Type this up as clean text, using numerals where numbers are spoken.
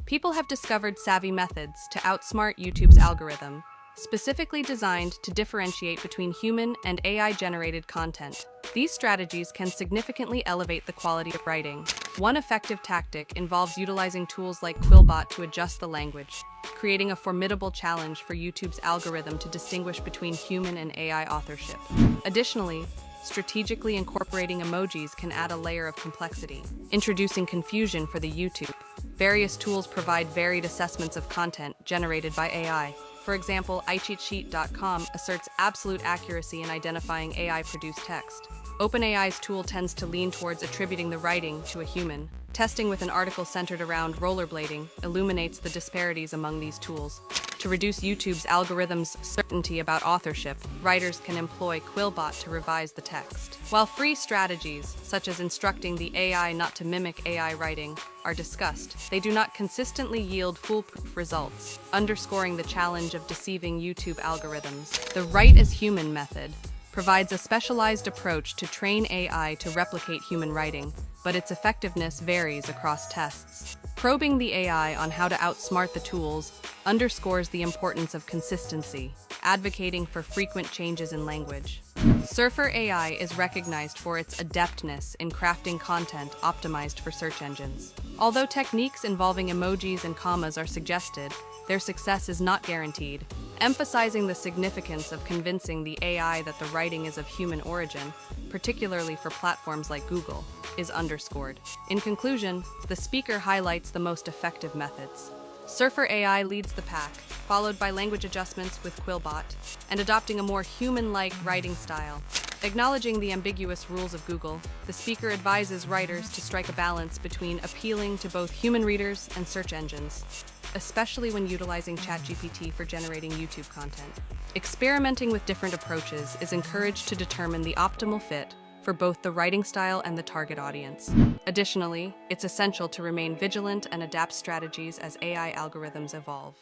People have discovered savvy methods to outsmart YouTube's algorithm, specifically designed to differentiate between human and AI-generated content. These strategies can significantly elevate the quality of writing. One effective tactic involves utilizing tools like Quillbot to adjust the language, creating a formidable challenge for YouTube's algorithm to distinguish between human and AI authorship. Additionally, strategically incorporating emojis can add a layer of complexity, introducing confusion for the YouTube. Various tools provide varied assessments of content generated by AI. For example, iCheatSheet.com asserts absolute accuracy in identifying AI-produced text. OpenAI's tool tends to lean towards attributing the writing to a human. Testing with an article centered around rollerblading illuminates the disparities among these tools. To reduce YouTube's algorithm's certainty about authorship, writers can employ Quillbot to revise the text. While free strategies, such as instructing the AI not to mimic AI writing, are discussed, they do not consistently yield foolproof results, underscoring the challenge of deceiving YouTube algorithms. The write as human method provides a specialized approach to train AI to replicate human writing, but its effectiveness varies across tests. Probing the AI on how to outsmart the tools underscores the importance of consistency, advocating for frequent changes in language. Surfer AI is recognized for its adeptness in crafting content optimized for search engines. Although techniques involving emojis and commas are suggested, their success is not guaranteed. Emphasizing the significance of convincing the AI that the writing is of human origin, particularly for platforms like Google, is underscored. In conclusion, the speaker highlights the most effective methods. Surfer AI leads the pack, followed by language adjustments with Quillbot, and adopting a more human-like writing style. Acknowledging the ambiguous rules of Google, the speaker advises writers to strike a balance between appealing to both human readers and search engines, especially when utilizing ChatGPT for generating YouTube content. Experimenting with different approaches is encouraged to determine the optimal fit for both the writing style and the target audience. Additionally, it's essential to remain vigilant and adapt strategies as AI algorithms evolve.